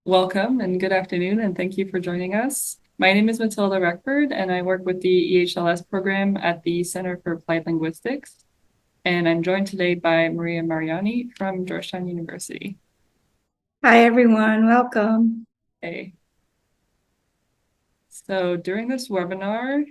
Welcome and good afternoon, and thank you for joining us. My name is Matilda Reckford, and I work with the EHLS program at the Center for Applied Linguistics. And I'm joined today by Maria Mariani from Georgetown University. Hi, everyone. Welcome. Hey. So during this webinar,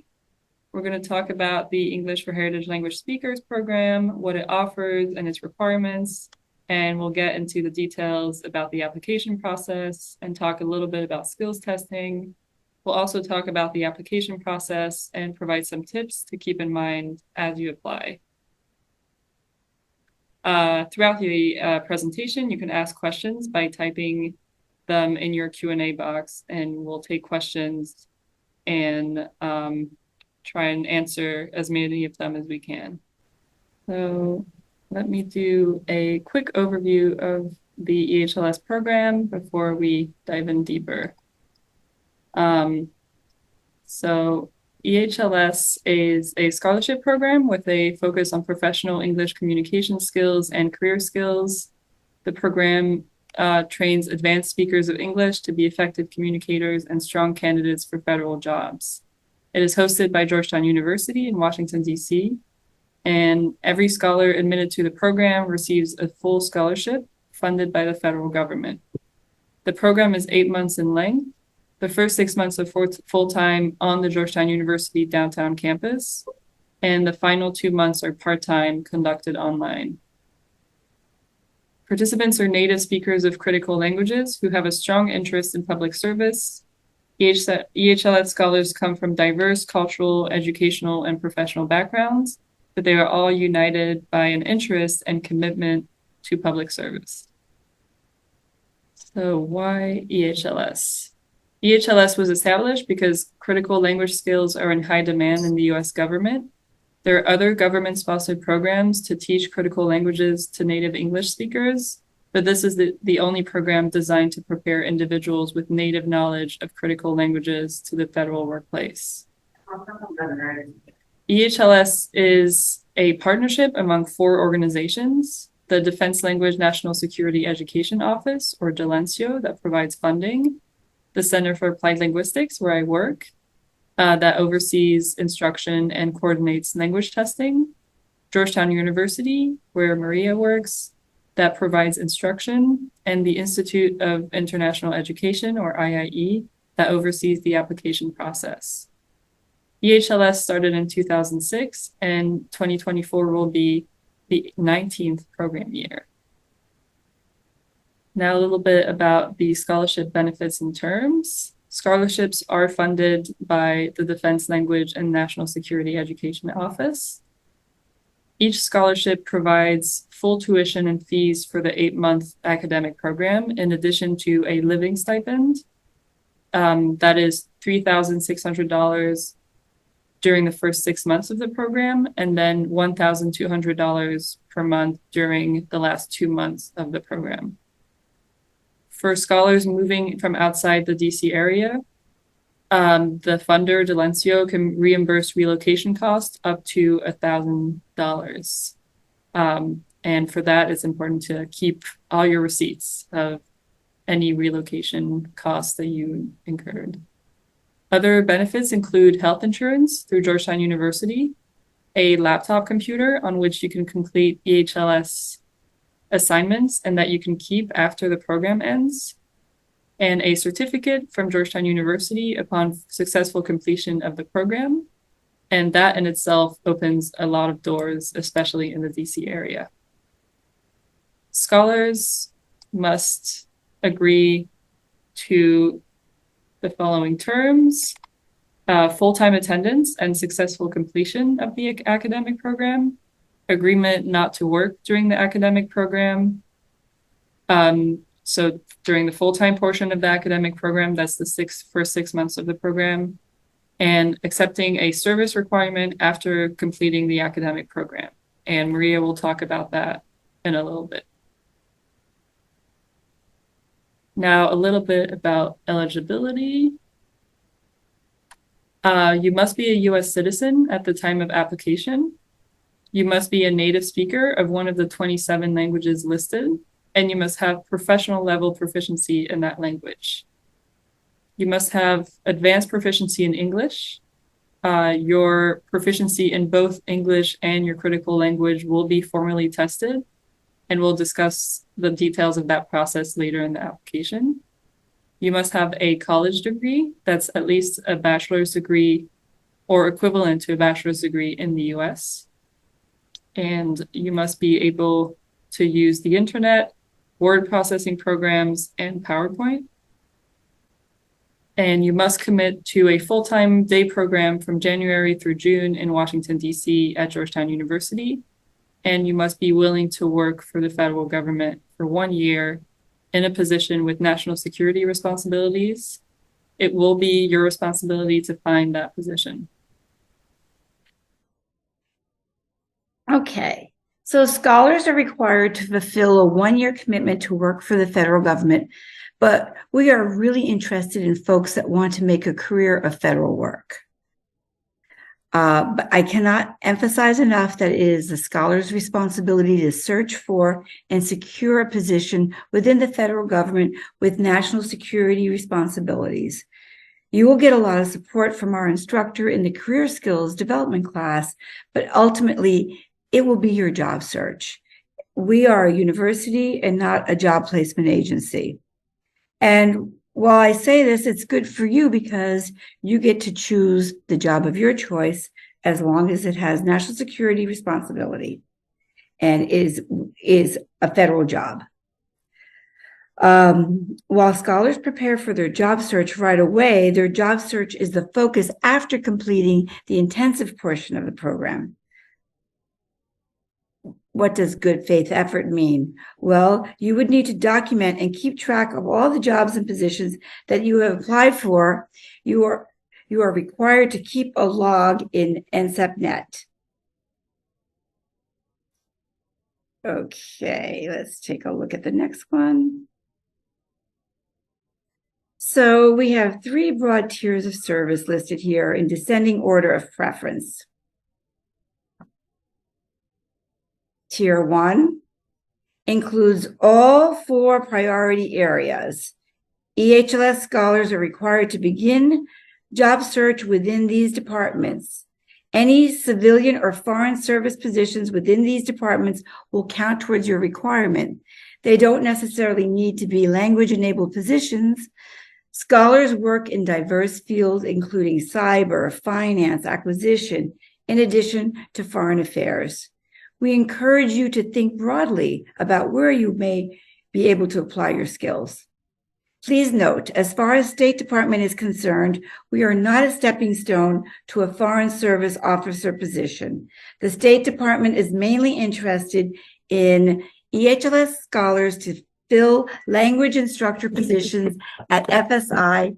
we're going to talk about the English for Heritage Language Speakers program, what it offers and its requirements, and we'll get into the details about the application process and talk a little bit about skills testing. We'll also talk about the application process and provide some tips to keep in mind as you apply. Throughout the presentation, you can ask questions by typing them in your Q&A box, and we'll take questions and try and answer as many of them as we can. So let me do a quick overview of the EHLS program before we dive in deeper. So EHLS is a scholarship program with a focus on professional English communication skills and career skills. The program trains advanced speakers of English to be effective communicators and strong candidates for federal jobs. It is hosted by Georgetown University in Washington, D.C., and every scholar admitted to the program receives a full scholarship funded by the federal government. The program is 8 months in length. The first 6 months are full-time on the Georgetown University downtown campus, and the final 2 months are part-time, conducted online. Participants are native speakers of critical languages who have a strong interest in public service. EHLS scholars come from diverse cultural, educational, and professional backgrounds, but they are all united by an interest and commitment to public service. So why EHLS? EHLS was established because critical language skills are in high demand in the US government. There are other government-sponsored programs to teach critical languages to native English speakers, but this is the only program designed to prepare individuals with native knowledge of critical languages to the federal workplace. EHLS is a partnership among 4 organizations: the Defense Language National Security Education Office, or DELENCIO, that provides funding; the Center for Applied Linguistics, where I work, that oversees instruction and coordinates language testing; Georgetown University, where Maria works, that provides instruction; and the Institute of International Education, or IIE, that oversees the application process. EHLS started in 2006, and 2024 will be the 19th program year. Now a little bit about the scholarship benefits and terms. Scholarships are funded by the Defense Language and National Security Education Office. Each scholarship provides full tuition and fees for the 8-month academic program, in addition to a living stipend that is $3,600 during the first 6 months of the program, and then $1,200 per month during the last 2 months of the program. For scholars moving from outside the DC area, the funder, DELENCIO, can reimburse relocation costs up to $1,000. And for that, it's important to keep all your receipts of any relocation costs that you incurred. Other benefits include health insurance through Georgetown University, a laptop computer on which you can complete EHLS assignments and that you can keep after the program ends, and a certificate from Georgetown University upon successful completion of the program. And that in itself opens a lot of doors, especially in the DC area. Scholars must agree to the following terms: full-time attendance and successful completion of the academic program, agreement not to work during the academic program. So during the full-time portion of the academic program, that's the first 6 months of the program, and accepting a service requirement after completing the academic program. And Maria will talk about that in a little bit. Now, a little bit about eligibility. You must be a US citizen at the time of application. You must be a native speaker of one of the 27 languages listed. and you must have professional level proficiency in that language. You must have advanced proficiency in English. Your proficiency in both English and your critical language will be formally tested, and we'll discuss the details of that process later in the application. You must have a college degree that's at least a bachelor's degree or equivalent to a bachelor's degree in the US. And you must be able to use the internet, word processing programs, and PowerPoint. And you must commit to a full-time day program from January through June in Washington, D.C. at Georgetown University. And you must be willing to work for the federal government for 1 year in a position with national security responsibilities. It will be your responsibility to find that position. Okay, so scholars are required to fulfill a 1-year commitment to work for the federal government, but we are really interested in folks that want to make a career of federal work. But I cannot emphasize enough that it is the scholar's responsibility to search for and secure a position within the federal government with national security responsibilities. You will get a lot of support from our instructor in the career skills development class, but ultimately it will be your job search. We are a university and not a job placement agency. And while I say this, it's good for you because you get to choose the job of your choice as long as it has national security responsibility and is a federal job. While scholars prepare for their job search right away, their job search is the focus after completing the intensive portion of the program. What does good faith effort mean? Well, you would need to document and keep track of all the jobs and positions that you have applied for. You are required to keep a log in NSEP.net. Okay, let's take a look at the next one. So we have 3 broad tiers of service listed here in descending order of preference. Tier 1 includes all 4 priority areas. EHLS scholars are required to begin job search within these departments. Any civilian or foreign service positions within these departments will count towards your requirement. They don't necessarily need to be language-enabled positions. Scholars work in diverse fields, including cyber, finance, acquisition, in addition to foreign affairs. We encourage you to think broadly about where you may be able to apply your skills. Please note, as far as State Department is concerned, we are not a stepping stone to a foreign service officer position. The State Department is mainly interested in EHLS scholars to fill language instructor positions at FSI,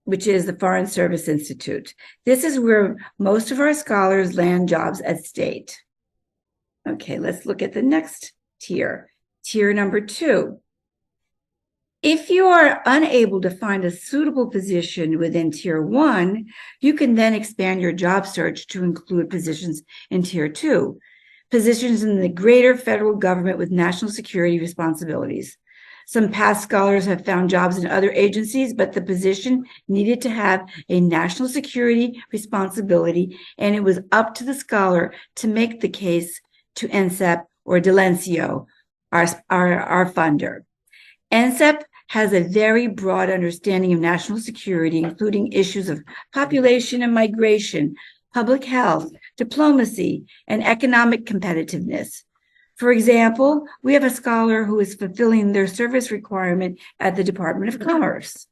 which is the Foreign Service Institute. This is where most of our scholars land jobs at State. Okay, let's look at the next tier. Tier number 2. If you are unable to find a suitable position within Tier 1, you can then expand your job search to include positions in Tier 2, positions in the greater federal government with national security responsibilities. Some past scholars have found jobs in other agencies, but the position needed to have a national security responsibility, and it was up to the scholar to make the case to NSEP or Delencio, our funder. NSEP has a very broad understanding of national security, including issues of population and migration, public health, diplomacy, and economic competitiveness. For example, we have a scholar who is fulfilling their service requirement at the Department of Commerce.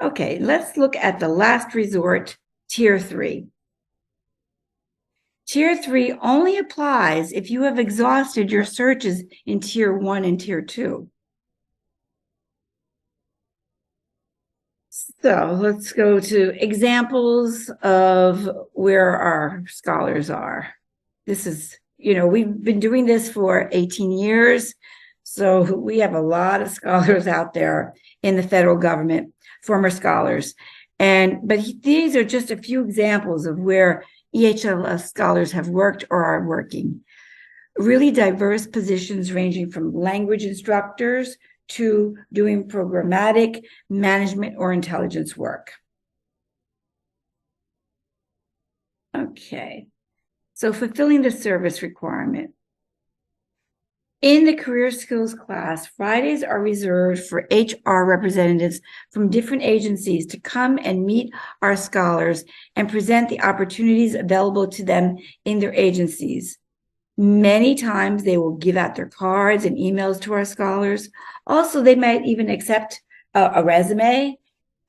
Okay, let's look at the last resort, Tier 3. Tier 3 only applies if you have exhausted your searches in Tier 1 and Tier 2. So let's go to examples of where our scholars are. This is, we've been doing this for 18 years. So we have a lot of scholars out there in the federal government, former scholars. But these are just a few examples of where EHLS scholars have worked or are working. really diverse positions ranging from language instructors to doing programmatic, management, or intelligence work. Okay, so fulfilling the service requirement. In the career skills class, Fridays are reserved for HR representatives from different agencies to come and meet our scholars and present the opportunities available to them in their agencies. Many times they will give out their cards and emails to our scholars. Also, they might even accept a resume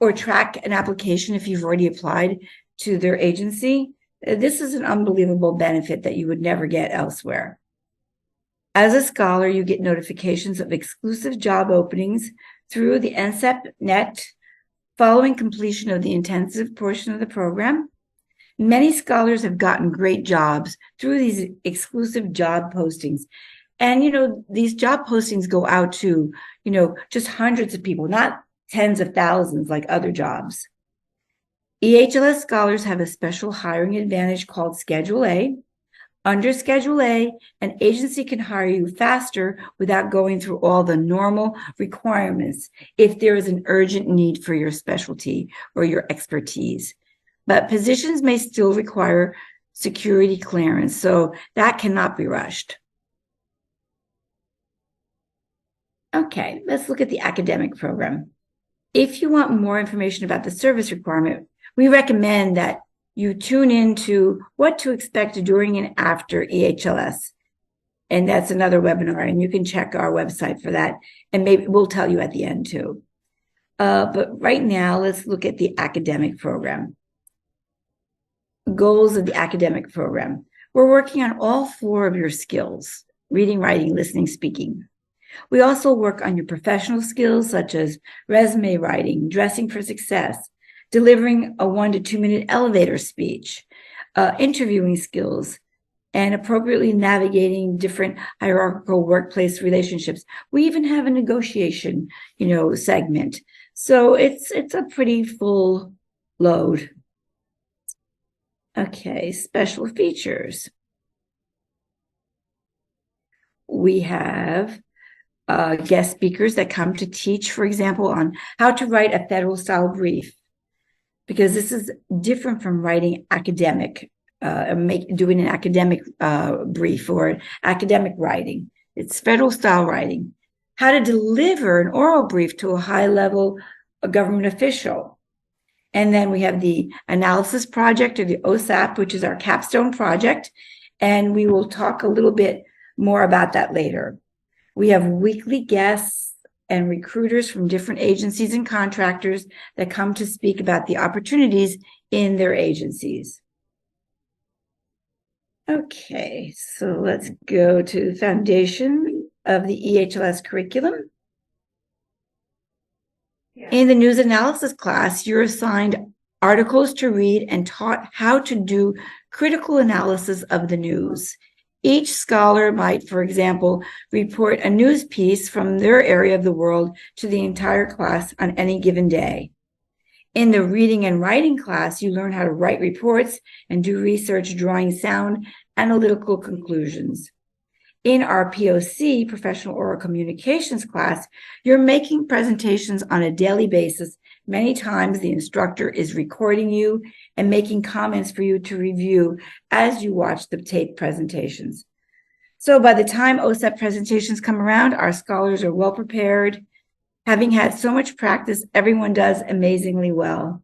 or track an application if you've already applied to their agency. This is an unbelievable benefit that you would never get elsewhere. As a scholar, you get notifications of exclusive job openings through the NCEP net following completion of the intensive portion of the program. Many scholars have gotten great jobs through these exclusive job postings. And, these job postings go out to, just hundreds of people, not tens of thousands like other jobs. EHLS scholars have a special hiring advantage called Schedule A. Under Schedule A, an agency can hire you faster without going through all the normal requirements if there is an urgent need for your specialty or your expertise. But positions may still require security clearance, so that cannot be rushed. Okay, let's look at the academic program. If you want more information about the service requirement, we recommend that you tune into what to expect during and after EHLS. And that's another webinar, and you can check our website for that. And maybe we'll tell you at the end too. But right now, let's look at the academic program. Goals of the academic program. We're working on all 4 of your skills: reading, writing, listening, speaking. We also work on your professional skills such as resume writing, dressing for success, delivering a 1 to 2 minute elevator speech, interviewing skills, and appropriately navigating different hierarchical workplace relationships. We even have a negotiation, segment. So it's a pretty full load. Okay, special features. We have guest speakers that come to teach, for example, on how to write a federal style brief, because this is different from writing academic, doing an academic brief or academic writing. It's federal style writing. How to deliver an oral brief to a high level government official. And then we have the analysis project, or the OSAP, which is our capstone project. And we will talk a little bit more about that later. We have weekly guests and recruiters from different agencies and contractors that come to speak about the opportunities in their agencies. Okay, so let's go to the foundation of the EHLS curriculum. In the news analysis class, you're assigned articles to read and taught how to do critical analysis of the news. Each scholar might, for example, report a news piece from their area of the world to the entire class on any given day. In the reading and writing class, you learn how to write reports and do research, drawing sound analytical conclusions. In our POC, Professional Oral Communications class, you're making presentations on a daily basis. Many times the instructor is recording you and making comments for you to review as you watch the taped presentations. So by the time OSAP presentations come around, our scholars are well prepared. Having had so much practice, everyone does amazingly well.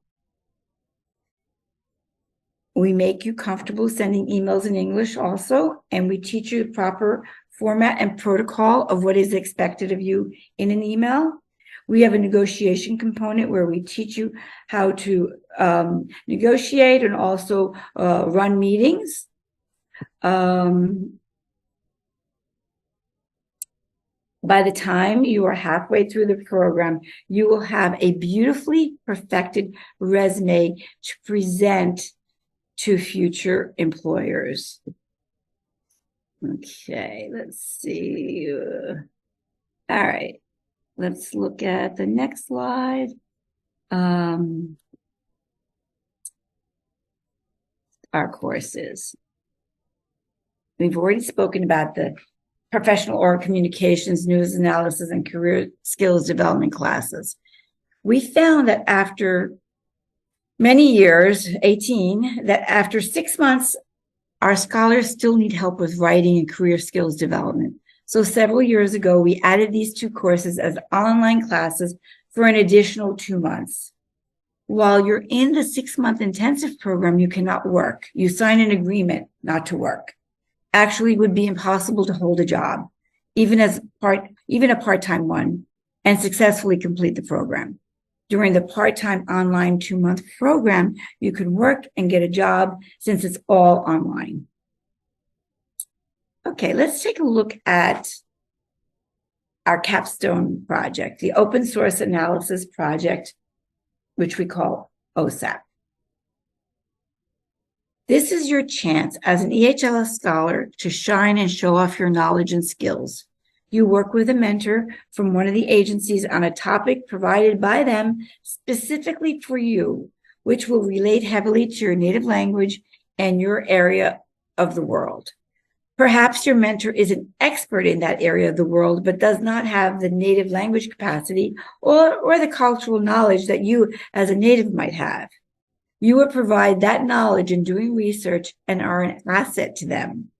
We make you comfortable sending emails in English also, and we teach you the proper format and protocol of what is expected of you in an email. We have a negotiation component where we teach you how to negotiate and also run meetings. By the time you are halfway through the program, you will have a beautifully perfected resume to present to future employers. Okay, let's see. All right, let's look at the next slide. Our courses. We've already spoken about the professional oral communications, news analysis, and career skills development classes. We found that after many years, 18, that after 6 months, our scholars still need help with writing and career skills development. So several years ago, we added these 2 courses as online classes for an additional 2 months. While you're in the 6-month intensive program, you cannot work. You sign an agreement not to work. Actually, it would be impossible to hold a job, even a part-time one, and successfully complete the program. During the part-time online 2-month program, you can work and get a job since it's all online. Okay, let's take a look at our capstone project, the open source analysis project, which we call OSAP. This is your chance as an EHLS scholar to shine and show off your knowledge and skills. You work with a mentor from one of the agencies on a topic provided by them specifically for you, which will relate heavily to your native language and your area of the world. Perhaps your mentor is an expert in that area of the world, but does not have the native language capacity or the cultural knowledge that you as a native might have. You will provide that knowledge in doing research and are an asset to them.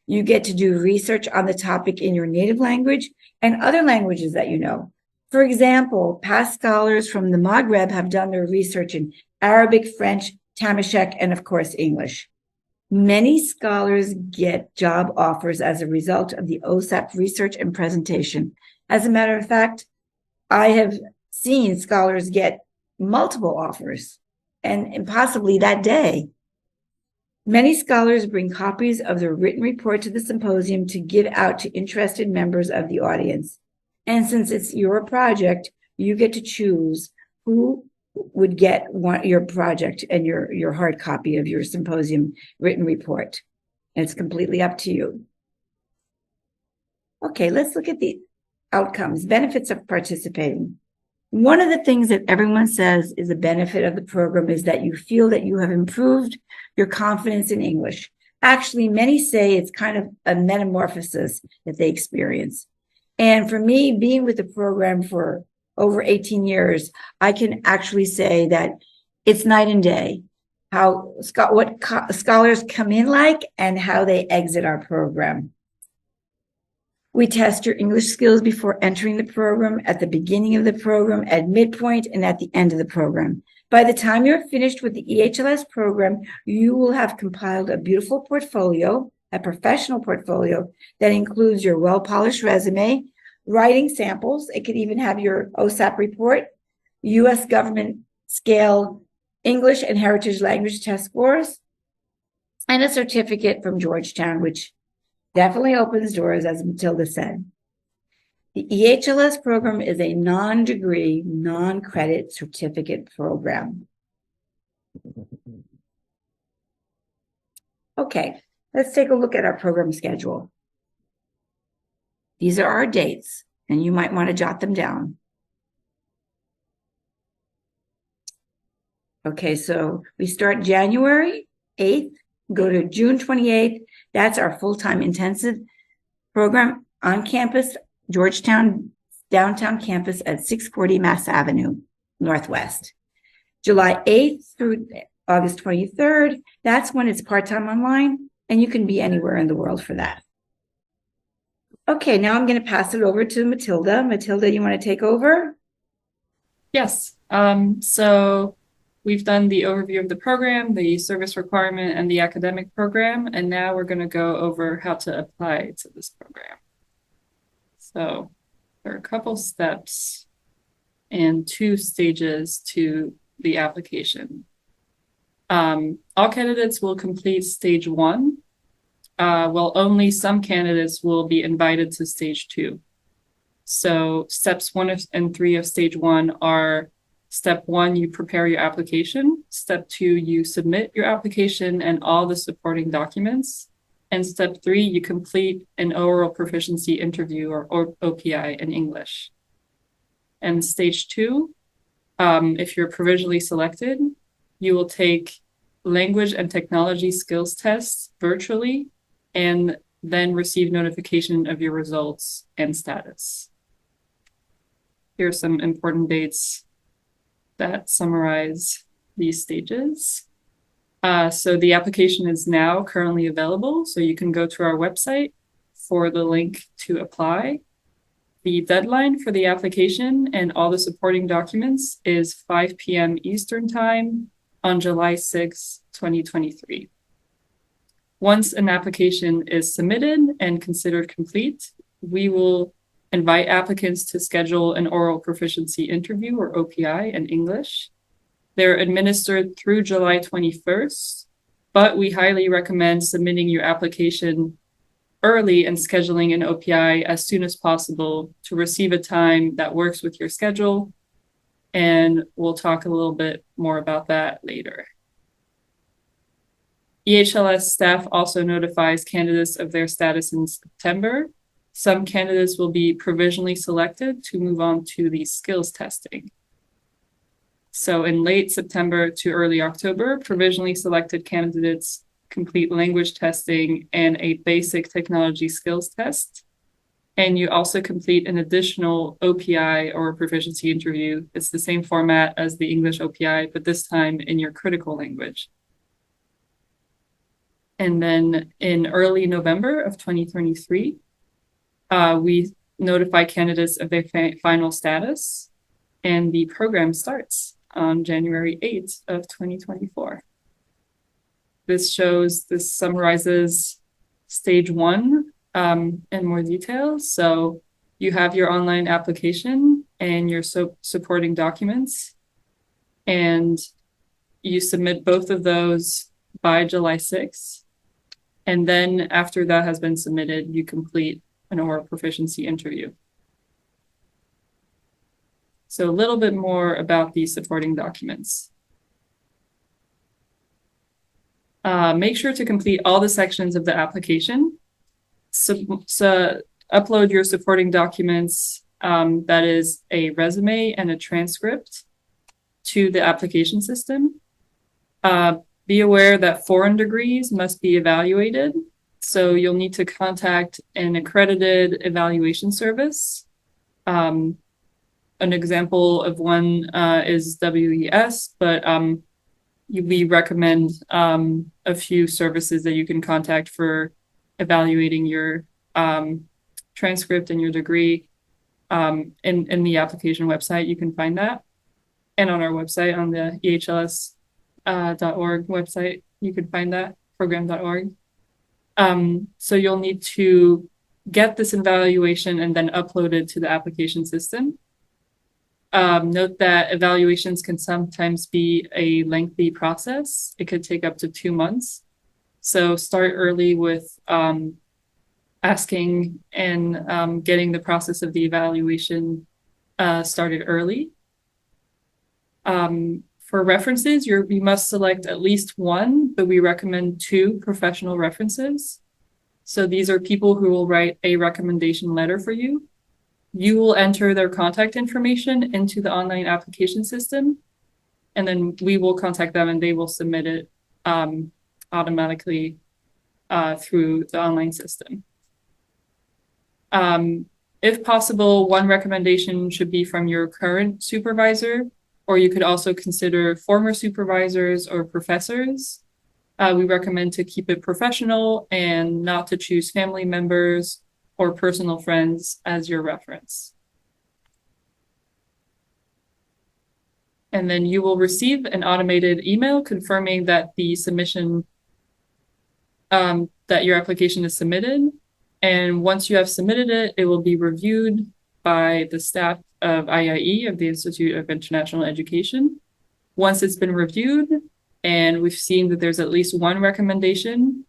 You get to do research on the topic in your native language and other languages that you know. For example, past scholars from the Maghreb have done their research in Arabic, French, Tamashek, and of course, English. Many scholars get job offers as a result of the OSAP research and presentation. As a matter of fact, I have seen scholars get multiple offers and possibly that day. Many scholars bring copies of their written report to the symposium to give out to interested members of the audience. And since it's your project, you get to choose who would get your project and your hard copy of your symposium written report. And it's completely up to you. Okay, let's look at the outcomes, benefits of participating. One of the things that everyone says is a benefit of the program is that you feel that you have improved your confidence in English. Actually, many say it's kind of a metamorphosis that they experience. And for me, being with the program for over 18 years, I can actually say that it's night and day, what scholars come in like and how they exit our program. We test your English skills before entering the program, at the beginning of the program, at midpoint, and at the end of the program. By the time you're finished with the EHLS program, you will have compiled a beautiful portfolio, a professional portfolio that includes your well-polished resume, writing samples. It could even have your OSAP report, U.S. government scale English and heritage language test scores, and a certificate from Georgetown, which definitely opens doors, as Matilda said. The EHLS program is a non-degree, non-credit certificate program. Okay, let's take a look at our program schedule. These are our dates, and you might want to jot them down. Okay, so we start January 8th, go to June 28th. That's our full-time intensive program on campus, Georgetown downtown campus at 640 Mass Avenue, Northwest. July 8th through August 23rd, that's when it's part-time online, and you can be anywhere in the world for that. Okay, now I'm going to pass it over to Matilda. Matilda, you want to take over? Yes. So we've done the overview of the program, the service requirement, and the academic program, and now we're going to go over how to apply to this program. So there are a couple steps and 2 stages to the application. All candidates will complete stage 1, while only some candidates will be invited to stage 2. So steps 1 and 3 of stage 1 are: step 1, you prepare your application. Step 2, you submit your application and all the supporting documents. And step 3, you complete an oral proficiency interview or OPI in English. And stage 2, if you're provisionally selected, you will take language and technology skills tests virtually and then receive notification of your results and status. Here are some important dates that summarize these stages. So the application is now currently available, so you can go to our website for the link to apply. The deadline for the application and all the supporting documents is 5 p.m. Eastern Time on July 6, 2023. Once an application is submitted and considered complete, we will invite applicants to schedule an oral proficiency interview, or OPI, in English. They're administered through July 21st, but we highly recommend submitting your application early and scheduling an OPI as soon as possible to receive a time that works with your schedule. And we'll talk a little bit more about that later. EHLS staff also notifies candidates of their status in September. Some candidates will be provisionally selected to move on to the skills testing. So in late September to early October, provisionally selected candidates complete language testing and a basic technology skills test. And you also complete an additional OPI, or proficiency interview. It's the same format as the English OPI, but this time in your critical language. And then in early November of 2023, we notify candidates of their final status, and the program starts on January 8th of 2024. This summarizes stage 1 in more detail. So you have your online application and your supporting documents, and you submit both of those by July 6th. And then after that has been submitted, you complete an oral proficiency interview. So a little bit more about these supporting documents. Make sure to complete all the sections of the application. So upload your supporting documents, that is a resume and a transcript, to the application system. Be aware that foreign degrees must be evaluated. So you'll need to contact an accredited evaluation service. An example of one is WES, but we recommend a few services that you can contact for evaluating your transcript and your degree. In the application website, you can find that. And on our website, on the EHLS.org website, you can find that, program.org. So you'll need to get this evaluation and then upload it to the application system. Note that evaluations can sometimes be a lengthy process. It could take up to 2 months. So start early with asking and getting the process of the evaluation started early. For references, you must select at least one, but we recommend 2 professional references. So these are people who will write a recommendation letter for you. You will enter their contact information into the online application system, and then we will contact them and they will submit it automatically through the online system. If possible, one recommendation should be from your current supervisor, or you could also consider former supervisors or professors. We recommend to keep it professional and not to choose family members or personal friends as your reference. And then you will receive an automated email confirming that the submission, that your application is submitted. And once you have submitted it, it will be reviewed by the staff of IIE, of the Institute of International Education. Once it's been reviewed and we've seen that there's at least one recommendation,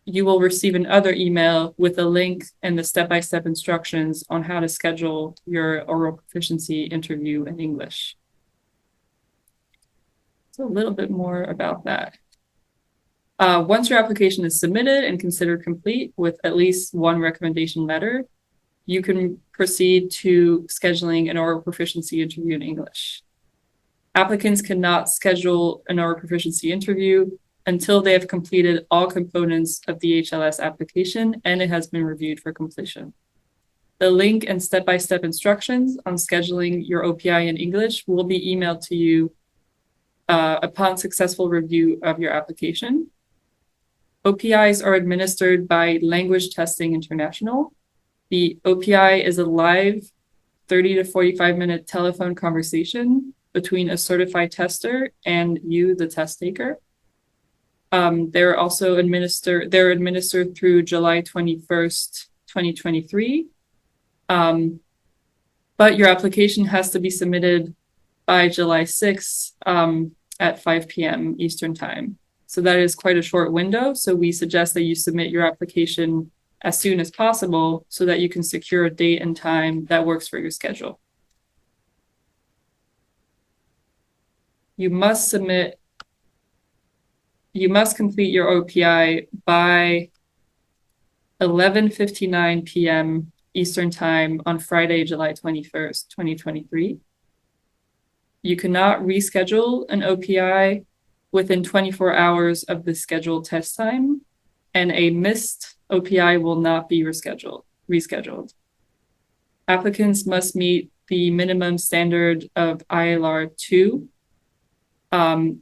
you will receive another email with a link and the step-by-step instructions on how to schedule your oral proficiency interview in English. So a little bit more about that. Once your application is submitted and considered complete with at least one recommendation letter, you can proceed to scheduling an oral proficiency interview in English. Applicants cannot schedule an oral proficiency interview until they have completed all components of the EHLS application and it has been reviewed for completion. The link and step-by-step instructions on scheduling your OPI in English will be emailed to you upon successful review of your application. OPIs are administered by Language Testing International. The OPI is a live 30 to 45-minute telephone conversation between a certified tester and you, the test taker. They're administered through July 21st, 2023. But your application has to be submitted by July 6th at 5 p.m. Eastern Time. So that is quite a short window. So we suggest that you submit your application as soon as possible so that you can secure a date and time that works for your schedule. You must complete your OPI by 11:59 p.m. Eastern Time on Friday, July 21st, 2023. You cannot reschedule an OPI within 24 hours of the scheduled test time, and a missed OPI will not be rescheduled. Applicants must meet the minimum standard of ILR 2.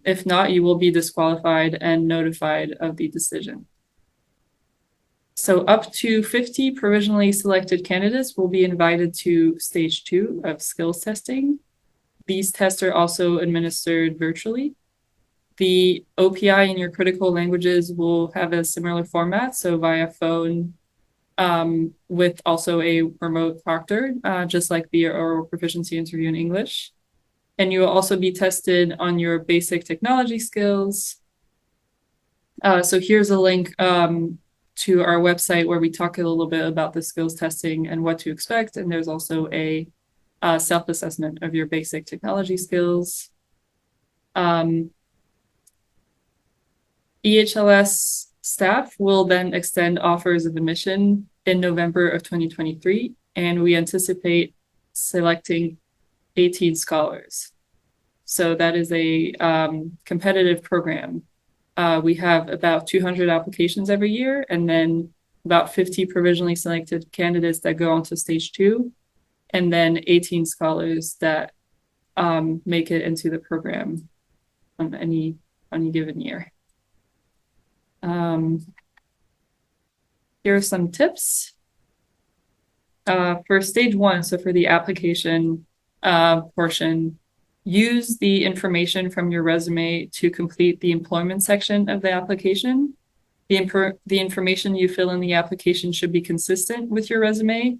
If not, you will be disqualified and notified of the decision. So up to 50 provisionally selected candidates will be invited to stage 2 of skills testing. These tests are also administered virtually. The OPI in your critical languages will have a similar format, so via phone, with also a remote proctor, just like the oral proficiency interview in English. And you will also be tested on your basic technology skills. So here's a link to our website where we talk a little bit about the skills testing and what to expect. And there's also a self-assessment of your basic technology skills. EHLS staff will then extend offers of admission in November of 2023, and we anticipate selecting 18 scholars. So that is a competitive program. We have about 200 applications every year, and then about 50 provisionally selected candidates that go on to stage 2, and then 18 scholars that make it into the program on any given year. Here are some tips. For stage 1, so for the application portion, use the information from your resume to complete the employment section of the application. The information you fill in the application should be consistent with your resume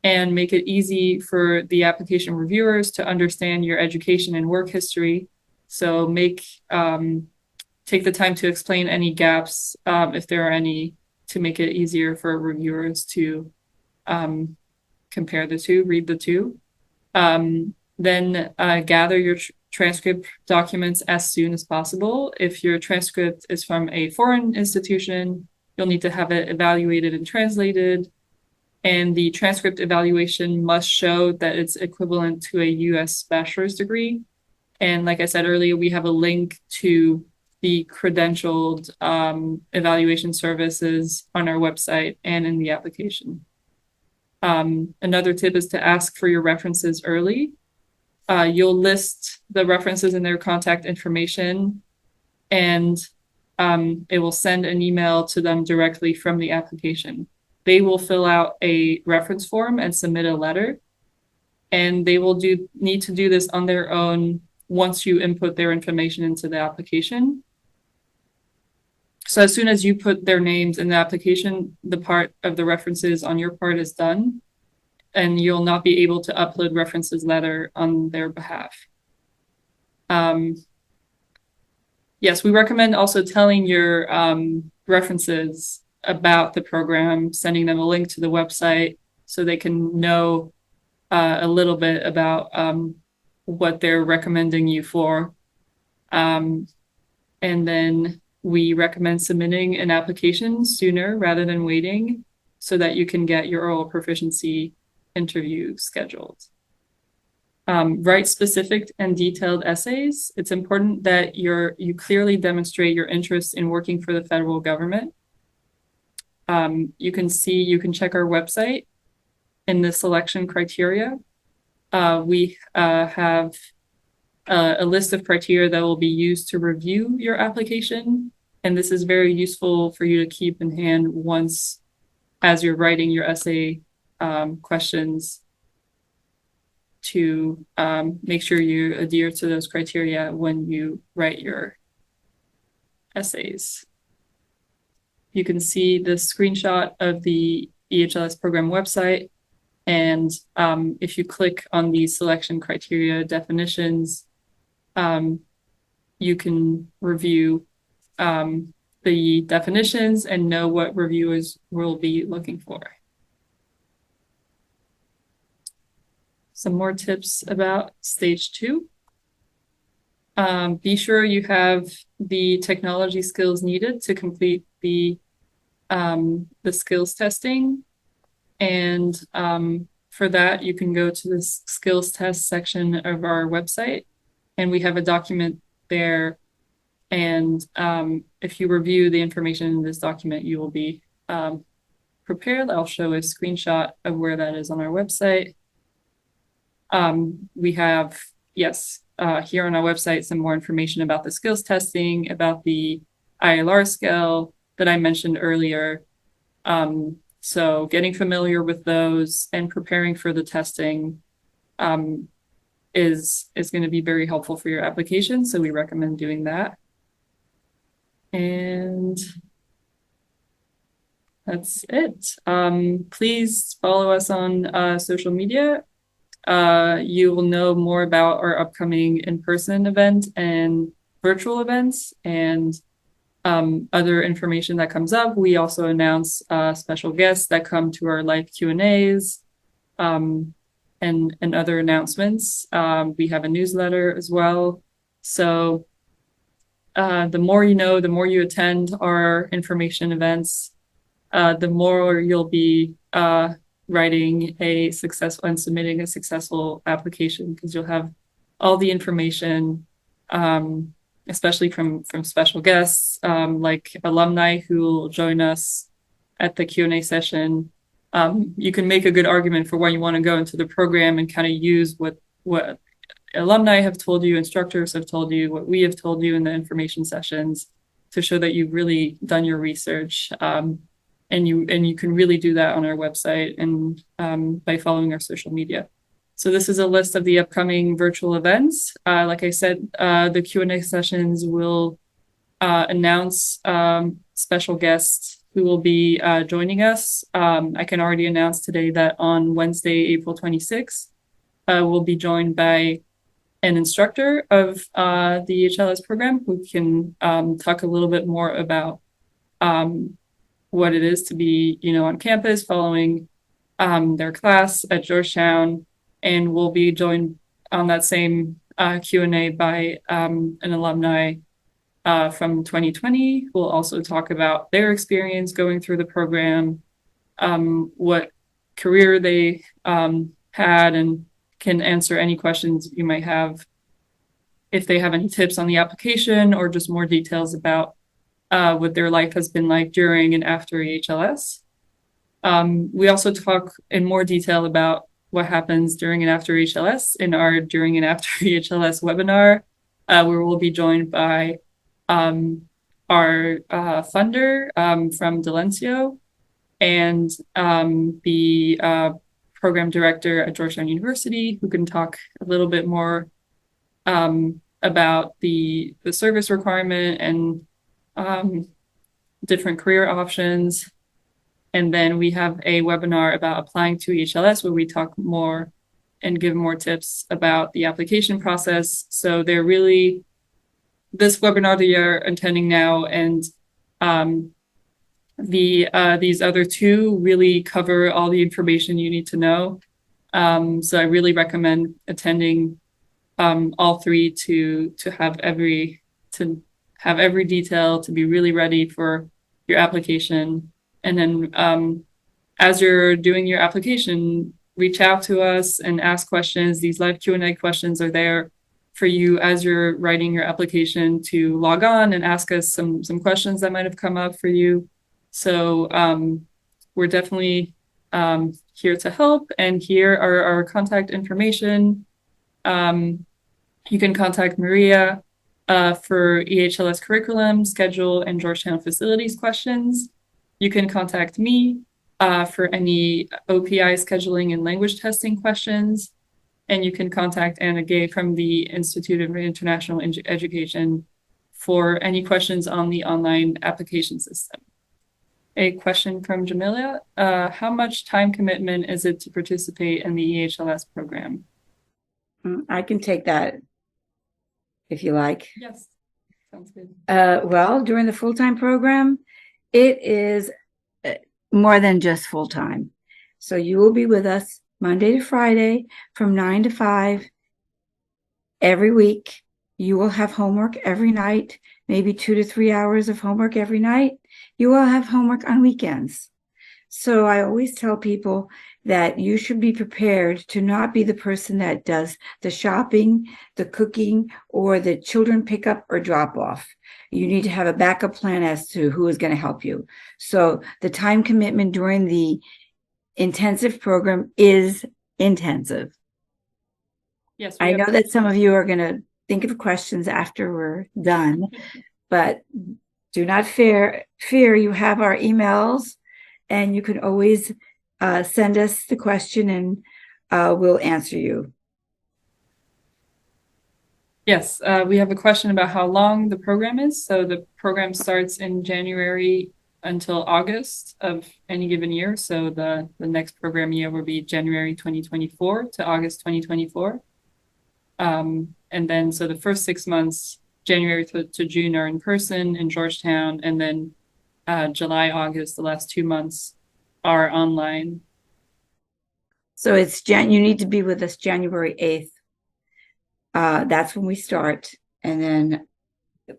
and make it easy for the application reviewers to understand your education and work history. So take the time to explain any gaps, if there are any, to make it easier for reviewers to compare the two, read the two. Then gather your transcript documents as soon as possible. If your transcript is from a foreign institution, you'll need to have it evaluated and translated. And the transcript evaluation must show that it's equivalent to a US bachelor's degree. And like I said earlier, we have a link to the credentialed evaluation services on our website and in the application. Another tip is to ask for your references early. You'll list the references and their contact information, and it will send an email to them directly from the application. They will fill out a reference form and submit a letter, and they will need to do this on their own once you input their information into the application. So as soon as you put their names in the application, the part of the references on your part is done, and you'll not be able to upload references later on their behalf. Yes, we recommend also telling your references about the program, sending them a link to the website so they can know a little bit about what they're recommending you for. And then we recommend submitting an application sooner rather than waiting so that you can get your oral proficiency interview scheduled. write specific and detailed essays. It's important that you clearly demonstrate your interest in working for the federal government. You can check our website in the selection criteria. We have a list of criteria that will be used to review your application. And this is very useful for you to keep in hand once, as you're writing your essay questions, to make sure you adhere to those criteria when you write your essays. You can see the screenshot of the EHLS program website. And if you click on the selection criteria definitions, you can review the definitions and know what reviewers will be looking for. Some more tips about stage 2. Be sure you have the technology skills needed to complete the skills testing. And for that, you can go to the skills test section of our website, and we have a document there. And if you review the information in this document, you will be prepared. I'll show a screenshot of where that is on our website. We have, here on our website, some more information about the skills testing, about the ILR scale that I mentioned earlier. So getting familiar with those and preparing for the testing is going to be very helpful for your application. So we recommend doing that. And that's it. Please follow us on social media. You will know more about our upcoming in-person event and virtual events and other information that comes up. We also announce special guests that come to our live Q&As and other announcements. We have a newsletter as well. So the more you know, the more you attend our information events, the more you'll be writing a successful and submitting a successful application, because you'll have all the information, especially from special guests like alumni who will join us at the Q&A session. You can make a good argument for why you want to go into the program and kind of use what alumni have told you, instructors have told you, what we have told you in the information sessions, to show that you've really done your research. And you can really do that on our website and by following our social media. So this is a list of the upcoming virtual events. Like I said, the Q&A sessions will announce special guests who will be joining us. I can already announce today that on Wednesday, April 26th, we'll be joined by an instructor of the EHLS program who can talk a little bit more about what it is to be, on campus following their class at Georgetown. And we'll be joined on that same Q&A by an alumni from 2020 who will also talk about their experience going through the program, what career they had, and can answer any questions you might have if they have any tips on the application or just more details about what their life has been like during and after EHLS. We also talk in more detail about what happens during and after EHLS in our During and After EHLS webinar, where we'll be joined by our funder from Delencio and the program director at Georgetown University, who can talk a little bit more about the service requirement and different career options. And then we have a webinar about applying to EHLS, where we talk more and give more tips about the application process. So they're really, this webinar that you're attending now and these other two really cover all the information you need to know. So I really recommend attending all three to have every detail, to be really ready for your application. And then as you're doing your application, reach out to us and ask questions. These live Q&A questions are there for you as you're writing your application to log on and ask us some questions that might have come up for you. So we're definitely here to help, and here are our contact information. You can contact Maria for EHLS curriculum, schedule, and Georgetown facilities questions. You can contact me for any OPI scheduling and language testing questions. And you can contact Anna Gay from the Institute of International Education for any questions on the online application system. A question from Jamila. How much time commitment is it to participate in the EHLS program? I can take that if you like. Yes, sounds good. Well, during the full-time program, it is more than just full-time. So you will be with us Monday to Friday from 9 to 5 every week. You will have homework every night, maybe 2 to 3 hours of homework every night. You will have homework on weekends. So I always tell people that you should be prepared to not be the person that does the shopping, the cooking, or the children pick up or drop off. You need to have a backup plan as to who is going to help you. So the time commitment during the intensive program is intensive. Yes, I know that some of you are going to think of questions after we're done, but do not fear. You have our emails, and you can always send us the question, and we'll answer you. Yes, we have a question about how long the program is. So the program starts in January until August of any given year. So the next program year will be January 2024 to August 2024. And then so the first 6 months, January to June, are in person in Georgetown, and then July, August, the last 2 months are online. So it's you need to be with us January 8th. That's when we start. And then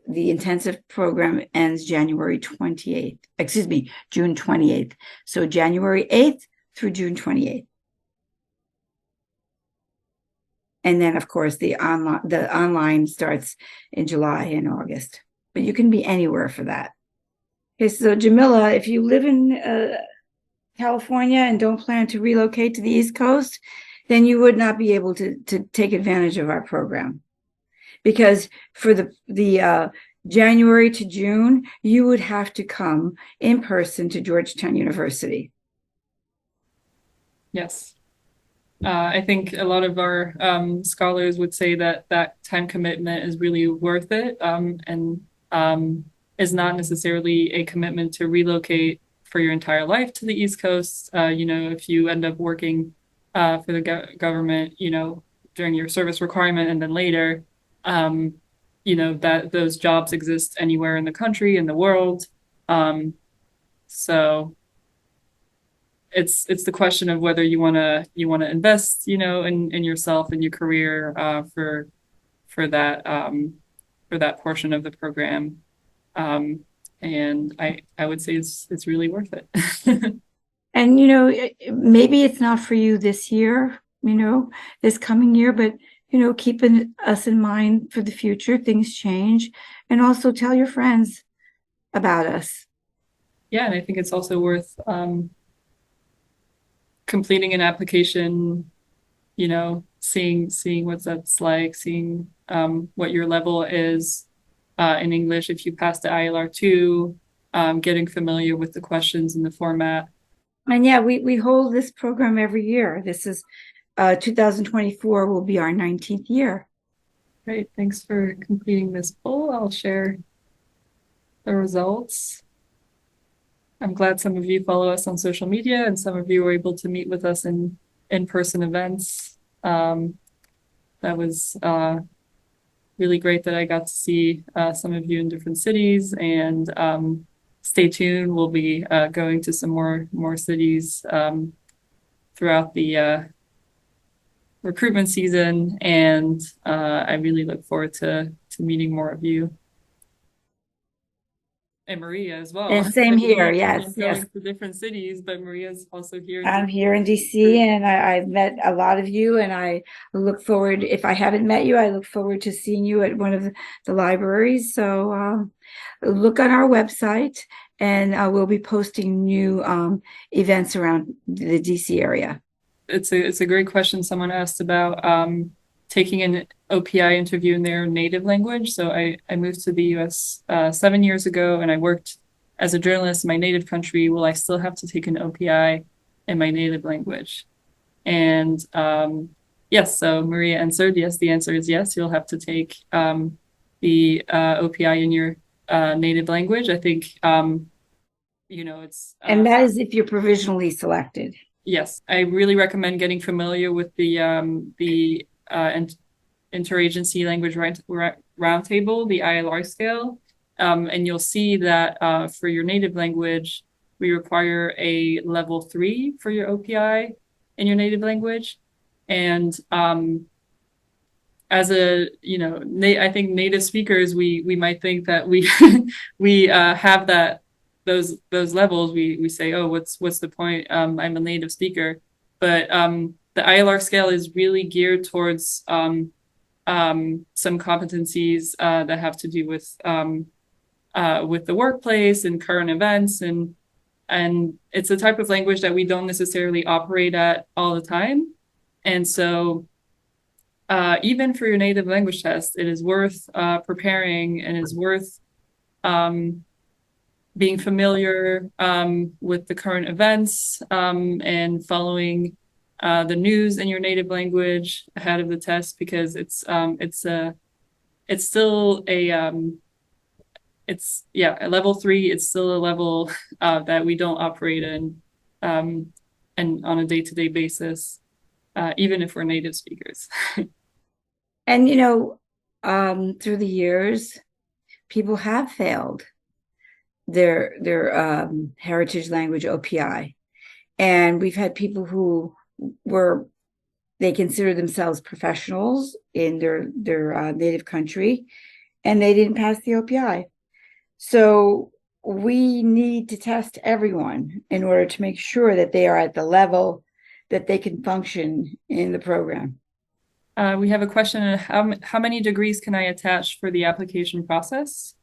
the intensive program ends January 28th. Excuse me, June 28th. So January 8th through June 28th. And then, of course, the online starts in July and August. But you can be anywhere for that. Okay, so Jamila, if you live in California and don't plan to relocate to the East Coast, then you would not be able to take advantage of our program. Because for the January to June, you would have to come in person to Georgetown University. Yes. I think a lot of our scholars would say that that time commitment is really worth it, and is not necessarily a commitment to relocate for your entire life to the East Coast. If you end up working for the government, during your service requirement, and then later, that those jobs exist anywhere in the country, in the world. So it's the question of whether you want to invest, in yourself and your career for that portion of the program. And I would say it's really worth it. And maybe it's not for you this year, this coming year, but keeping us in mind for the future. Things change, and also tell your friends about us. Yeah, and I think it's also worth completing an application, seeing what that's like, seeing what your level is in English if you pass the ILR2, getting familiar with the questions and the format. And yeah, we hold this program every year. This is 2024 will be our 19th year. Great, thanks for completing this poll. I'll share the results. I'm glad some of you follow us on social media, and some of you were able to meet with us in in-person events. That was really great that I got to see some of you in different cities, and stay tuned. We'll be going to some more cities throughout the recruitment season, and I really look forward to meeting more of you. and Maria as well. And same Like here. we've Yes, been yes. going to different cities, but Maria's also here in I'm DC. here in DC and I've met a lot of you and I look forward, if I haven't met you, I look forward to seeing you at one of the libraries. So look on our website and we'll be posting new events around the DC area. It's a great question someone asked about taking an OPI interview in their native language. So I moved to the US 7 years ago and I worked as a journalist in my native country. Will I still have to take an OPI in my native language? And yes, so Maria answered yes. The answer is yes. You'll have to take the OPI in your native language. I think it's And that is if you're provisionally selected. yes. I really recommend getting familiar with the interagency language roundtable, the ILR scale, and you'll see that for your native language, we require a level 3 for your OPI in your native language, and as a I think native speakers we might think that we we have that those levels. We say, oh, what's the point? I'm a native speaker, but the ILR scale is really geared towards some competencies that have to do with the workplace and current events, and it's a type of language that we don't necessarily operate at all the time. And so even for your native language test, it is worth preparing and is worth being familiar with the current events and following the news in your native language ahead of the test, because it's still a level 3. It's still a level that we don't operate in and on a day-to-day basis, even if we're native speakers. And through the years, people have failed their heritage language OPI. And we've had people who they consider themselves professionals in their native country, and they didn't pass the OPI. So we need to test everyone in order to make sure that they are at the level that they can function in the program. We have a question: how many degrees can I attach for the application process?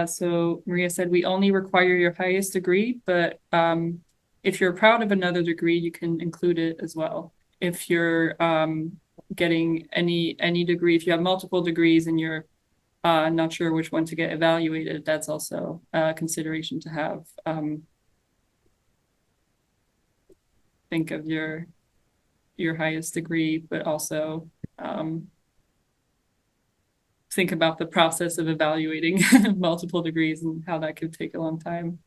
So Maria said we only require your highest degree, but if you're proud of another degree, you can include it as well. If you're getting any degree, if you have multiple degrees and you're not sure which one to get evaluated, that's also a consideration to have. Think of your highest degree, but also think about the process of evaluating multiple degrees and how that could take a long time.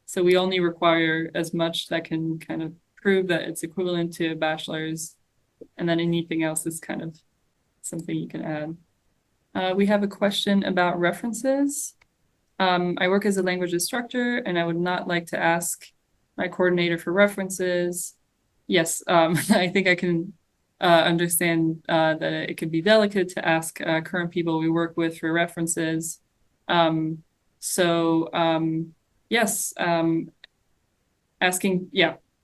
So we only require as much that can kind of prove that it's equivalent to a bachelor's, and then anything else is kind of something you can add. We have a question about references. I work as a language instructor, and I would not like to ask my coordinator for references. Yes, I think I can understand that it can be delicate to ask current people we work with for references. Yes, asking,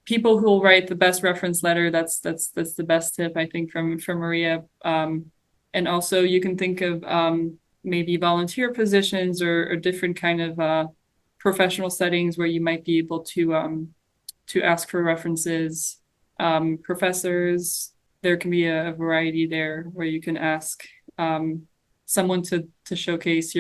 people who will write the best reference letter. That's the best tip, I think, from Maria. And also you can think of maybe volunteer positions or different kind of professional settings where you might be able to ask for references. Professors, there can be a variety there where you can ask someone to showcase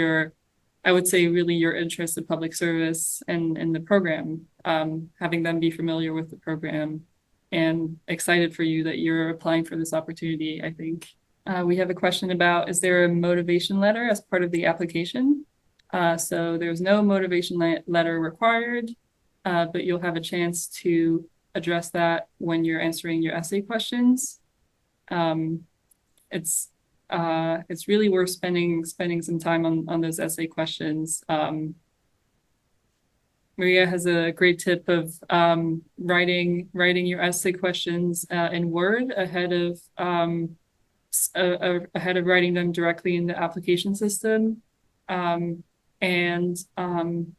I would say really your interest in public service and the program, having them be familiar with the program and excited for you that you're applying for this opportunity, I think. We have a question about, is there a motivation letter as part of the application? So there's no motivation letter required, but you'll have a chance to address that when you're answering your essay questions. It's really worth spending some time on those essay questions. Maria has a great tip of writing your essay questions in Word ahead of writing them directly in the application system. and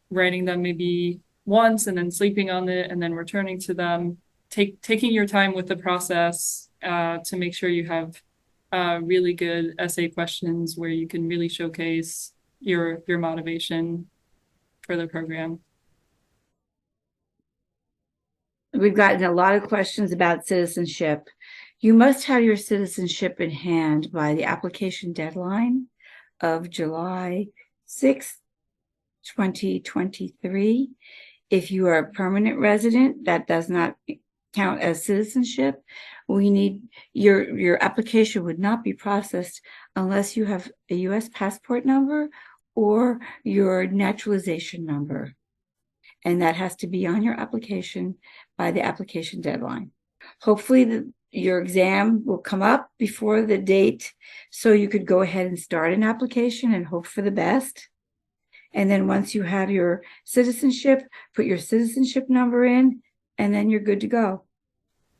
writing them maybe once and then sleeping on it and then returning to them. Taking your time with the process to make sure you have really good essay questions where you can really showcase your motivation for the program. We've gotten a lot of questions about citizenship. You must have your citizenship in hand by the application deadline of July 6th, 2023. If you are a permanent resident, that does not count as citizenship. We need your application would not be processed unless you have a U.S. passport number or your naturalization number. And that has to be on your application by the application deadline. Hopefully your exam will come up before the date so you could go ahead and start an application and hope for the best. And then once you have your citizenship, put your citizenship number in, and then you're good to go.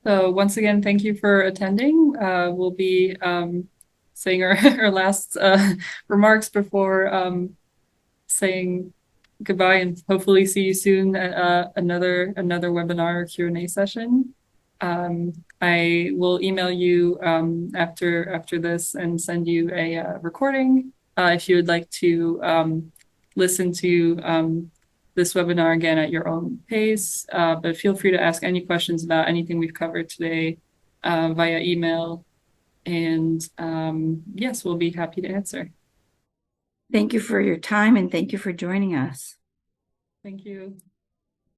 So once again, thank you for attending. We'll be saying our last remarks before saying goodbye, and hopefully see you soon at another webinar Q&A session. I will email you after this and send you a recording if you would like to listen to this webinar again at your own pace. But feel free to ask any questions about anything we've covered today via email. And yes, we'll be happy to answer. Thank you for your time and thank you for joining us. Thank you.